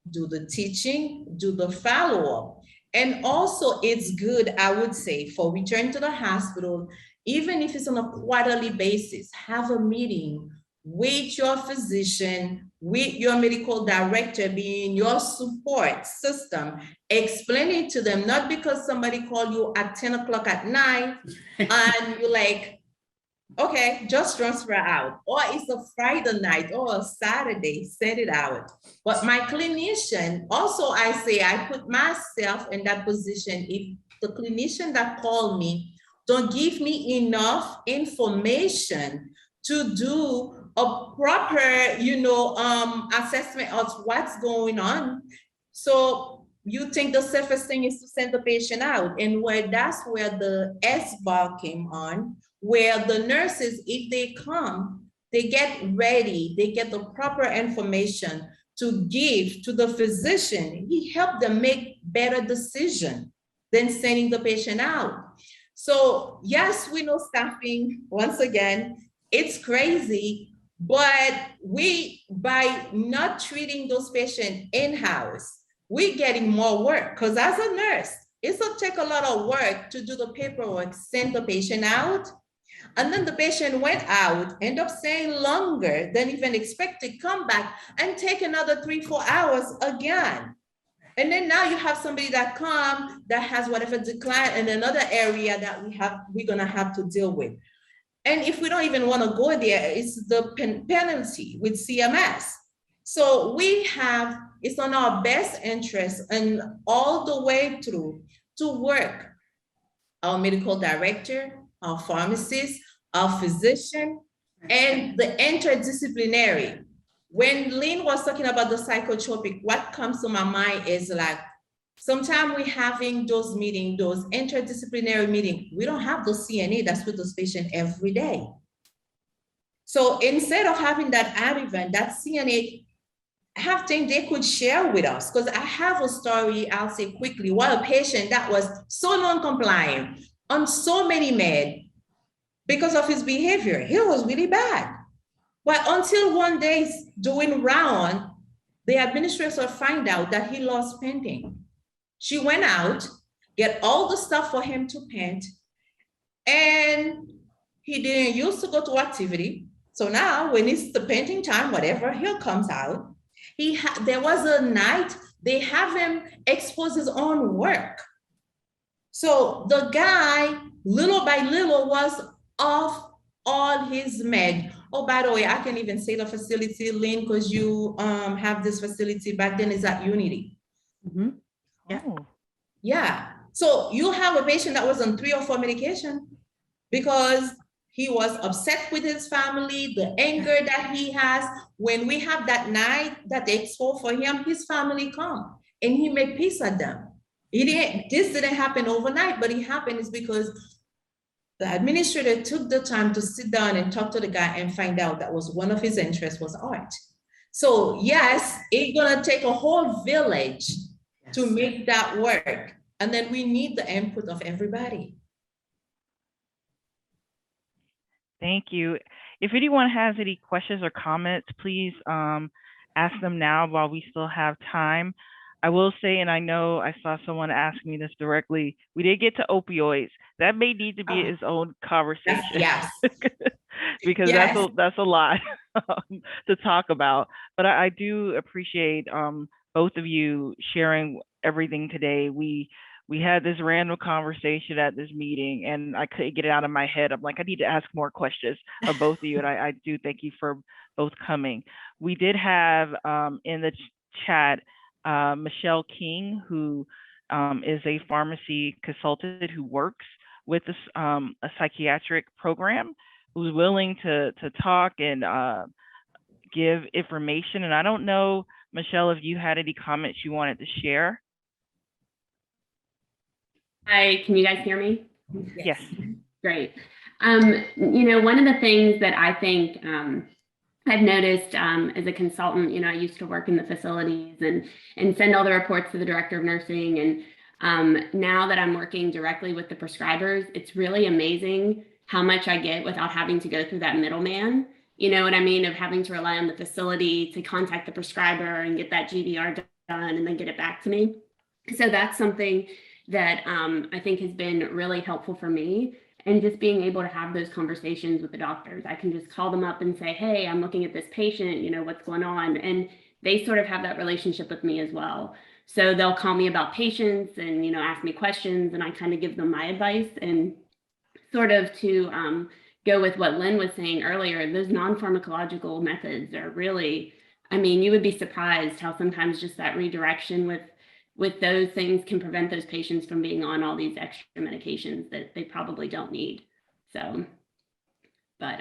[SPEAKER 2] do the teaching, do the follow-up. And also it's good, I would say, for return to the hospital, even if it's on a quarterly basis, have a meeting with your physician, with your medical director being your support system, explaining to them, not because somebody called you at 10 o'clock at night and you're like, okay, just transfer out, or it's a Friday night or a Saturday, send it out. But my clinician, also I say, I put myself in that position. If the clinician that called me don't give me enough information to do a proper, assessment of what's going on. So you think the safest thing is to send the patient out, and that's where the S-bar came on, where the nurses, if they come, they get ready, they get the proper information to give to the physician. He helped them make better decision than sending the patient out. So yes, we know staffing, once again, it's crazy, but by not treating those patients in-house, we're getting more work, because as a nurse, it'll take a lot of work to do the paperwork, send the patient out, and then the patient went out, end up staying longer than even expected, come back and take another 3-4 hours again. And then now you have somebody that come that has whatever decline in another area that we're gonna have to deal with. And if we don't even want to go there, it's the penalty with CMS. So it's on our best interest and all the way through to work our medical director, our pharmacist, our physician, and the interdisciplinary. When Lynn was talking about the psychotropic, what comes to my mind is like, sometimes we're having those meetings, those interdisciplinary meetings. We don't have the CNA that's with those patients every day. So instead of having that ad event, that CNA have things they could share with us. Because I have a story, I'll say quickly, one a patient that was so non-compliant on so many meds because of his behavior. He was really bad. But until one day doing round, the administrator find out that he lost painting. She went out, get all the stuff for him to paint, and he didn't used to go to activity. So now when it's the painting time, whatever, he comes out. There was a night they have him expose his own work. So the guy, little by little, was off all his med. Oh, by the way, I can even say the facility, Lynn, because you have this facility back then is at Unity.
[SPEAKER 3] Mm-hmm.
[SPEAKER 1] Yeah. Oh.
[SPEAKER 2] Yeah. So you have a patient that was on 3 or 4 medication because he was upset with his family, the anger that he has. When we have that night that they expo for him, his family come and he made peace with them. This didn't happen overnight, but it happened is because the administrator took the time to sit down and talk to the guy and find out that was one of his interests was art. So yes, it's gonna take a whole village to make that work. And then we need the input of everybody.
[SPEAKER 1] Thank you. If anyone has any questions or comments, please ask them now while we still have time. I will say, and I know I saw someone ask me this directly, we did get to opioids. That may need to be its own conversation.
[SPEAKER 2] Yes.
[SPEAKER 1] Because
[SPEAKER 2] yes.
[SPEAKER 1] that's a lot to talk about. But I do appreciate both of you sharing everything today. We had this random conversation at this meeting and I couldn't get it out of my head. I'm like, I need to ask more questions of both of you. And I do thank you for both coming. We did have in the chat, Michelle King, who is a pharmacy consultant who works with this, a psychiatric program, who's willing to talk and give information. And I don't know, Michelle, if you had any comments you wanted to share.
[SPEAKER 4] Hi, can you guys hear me?
[SPEAKER 1] Yes.
[SPEAKER 4] Great. You know, one of the things that I think I've noticed as a consultant, you know, I used to work in the facilities and send all the reports to the director of nursing. And now that I'm working directly with the prescribers, it's really amazing how much I get without having to go through that middleman. You know what I mean? Of having to rely on the facility to contact the prescriber and get that GDR done and then get it back to me. So that's something that I think has been really helpful for me. And just being able to have those conversations with the doctors. I can just call them up and say, hey, I'm looking at this patient, you know, what's going on? And they sort of have that relationship with me as well. So they'll call me about patients and, you know, ask me questions and I kind of give them my advice. And sort of to go with what Lynn was saying earlier, those non-pharmacological methods are really, I mean, you would be surprised how sometimes just that redirection with those things can prevent those patients from being on all these extra medications that they probably don't need. So, but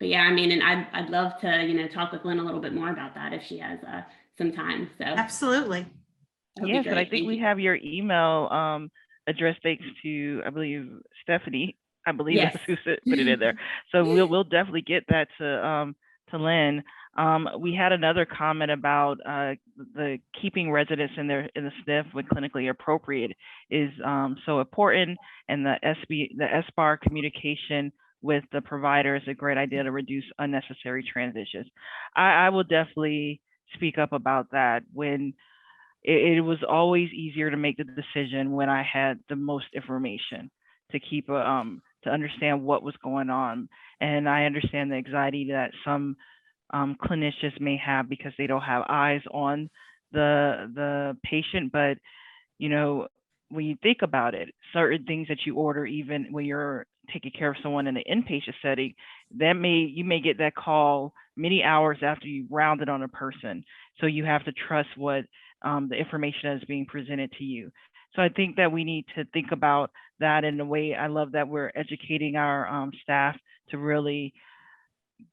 [SPEAKER 4] yeah, I mean, and I'd love to, you know, talk with Lynn a little bit more about that if she has some time. So
[SPEAKER 3] absolutely.
[SPEAKER 1] Yes, and I think we have your email address thanks to, I believe, Stephanie. I believe
[SPEAKER 4] yes.
[SPEAKER 1] that's who put it in there. So we'll definitely get that to Lynn. We had another comment about the keeping residents in the SNF when clinically appropriate is so important, and the SBAR communication with the provider is a great idea to reduce unnecessary transitions. I will definitely speak up about that. When it was always easier to make the decision when I had the most information to keep to understand what was going on, and I understand the anxiety that some clinicians may have because they don't have eyes on the patient, but you know, when you think about it, certain things that you order, even when you're taking care of someone in an inpatient setting, you may get that call many hours after you rounded on a person. So you have to trust what the information that is being presented to you. So I think that we need to think about that in a way. I love that we're educating our staff to really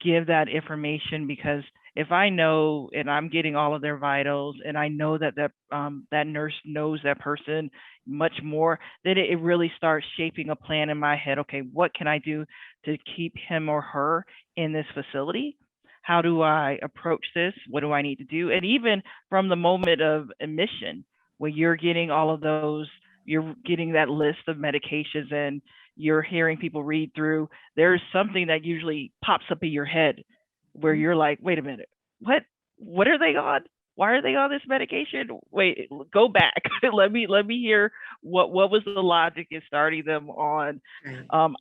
[SPEAKER 1] give that information, because if I know and I'm getting all of their vitals and I know that that nurse knows that person much more, then it really starts shaping a plan in my head. Okay, what can I do to keep him or her in this facility? How do I approach this? What do I need to do? And even from the moment of admission, where you're getting all of those, you're getting that list of medications and you're hearing people read through, there's something that usually pops up in your head where you're like, wait a minute, what are they on? Why are they on this medication? Wait, go back. let me hear what was the logic in starting them on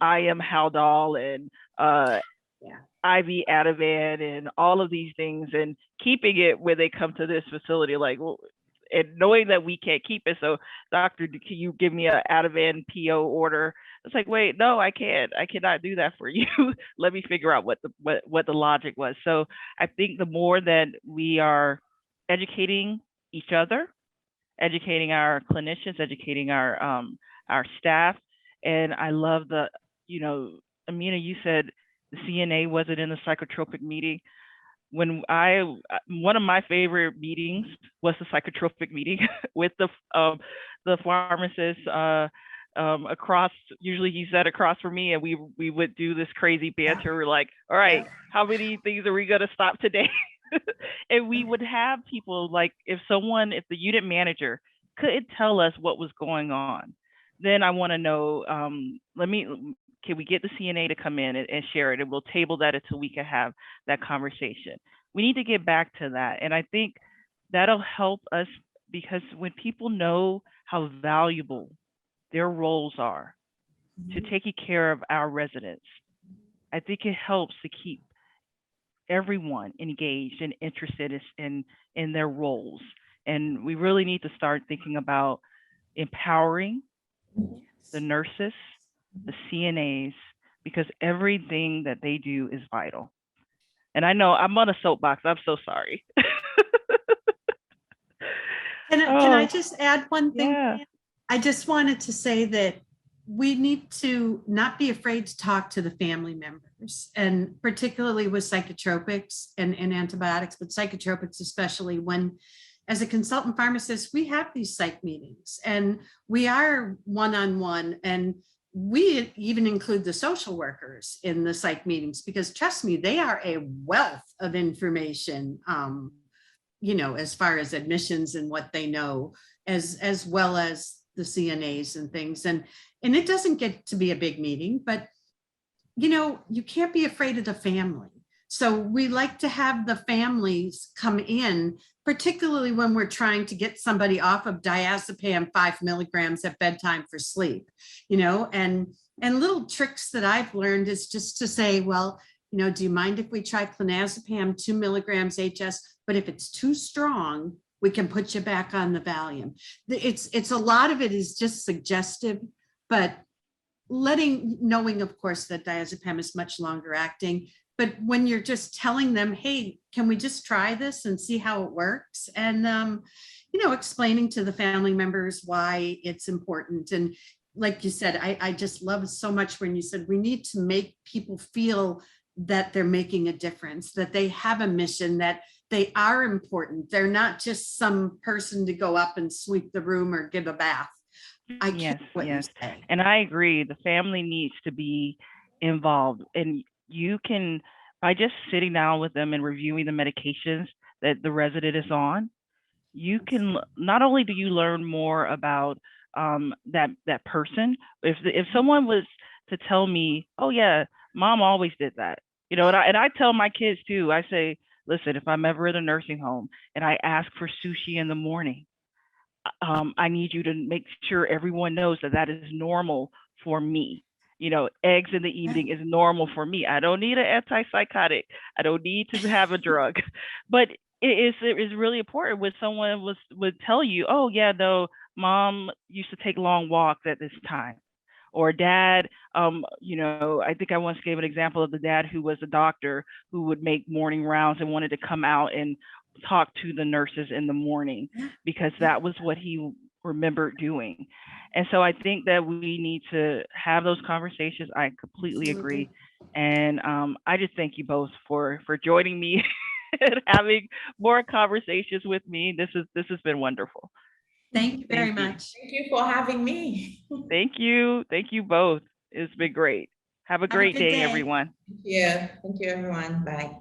[SPEAKER 1] I am Haldol and IV Ativan and all of these things, and keeping it when they come to this facility, like, well, and knowing that we can't keep it. So, doctor, can you give me a Ativan PO order? It's like, wait, no, I can't. I cannot do that for you. Let me figure out what the logic was. So I think the more that we are educating each other, educating our clinicians, educating our staff, and I love Amina, you said the CNA wasn't in the psychotropic meeting. One of my favorite meetings was the psychotropic meeting with the pharmacist across. Usually he sat across from me, and we would do this crazy banter. We're like, all right, how many things are we gonna stop today? And we would have people like, if the unit manager couldn't tell us what was going on, then I want to know, can we get the CNA to come in and share it? And we'll table that until we can have that conversation. We need to get back to that. And I think that'll help us, because when people know how valuable their roles are to taking care of our residents, I think it helps to keep everyone engaged and interested in their roles. And we really need to start thinking about empowering the nurses, the CNAs, because everything that they do is vital. And I know I'm on a soapbox. I'm so sorry.
[SPEAKER 3] Can I just add one thing?
[SPEAKER 1] Yeah.
[SPEAKER 3] I just wanted to say that we need to not be afraid to talk to the family members, and particularly with psychotropics and antibiotics, but psychotropics especially, when as a consultant pharmacist, we have these psych meetings and we are one-on-one, and we even include the social workers in the psych meetings, because trust me, they are a wealth of information, as far as admissions and what they know, as well as the CNAs and things. And it doesn't get to be a big meeting, but you can't be afraid of the family. So we like to have the families come in, particularly when we're trying to get somebody off of diazepam 5 milligrams at bedtime for sleep, and little tricks that I've learned is just to say, well, do you mind if we try clonazepam 2 milligrams HS, but if it's too strong, we can put you back on the Valium. It's a lot of it is just suggestive, but knowing of course that diazepam is much longer acting. But when you're just telling them, hey, can we just try this and see how it works? And, explaining to the family members why it's important. And like you said, I just love so much when you said we need to make people feel that they're making a difference, that they have a mission, that they are important. They're not just some person to go up and sweep the room or give a bath.
[SPEAKER 1] Yes. And I agree. The family needs to be involved. And you can, by just sitting down with them and reviewing the medications that the resident is on, you can, not only do you learn more about that person, if someone was to tell me, oh yeah, mom always did that, and I tell my kids too, I say, listen, if I'm ever at a nursing home and I ask for sushi in the morning, I need you to make sure everyone knows that is normal for me. Eggs in the evening is normal for me. I don't need an antipsychotic. I don't need to have a drug. But it is really important when someone would tell you, oh yeah, no, mom used to take long walks at this time, or dad, I think I once gave an example of the dad who was a doctor who would make morning rounds and wanted to come out and talk to the nurses in the morning because that was what he remembered doing. And so I think that we need to have those conversations. I completely agree. And I just thank you both for joining me and having more conversations with me. This has been wonderful.
[SPEAKER 3] Thank you very much.
[SPEAKER 2] Thank you for having me.
[SPEAKER 1] Thank you. Thank you both. It's been great. Have a great day, everyone.
[SPEAKER 2] Yeah. Thank you, everyone. Bye.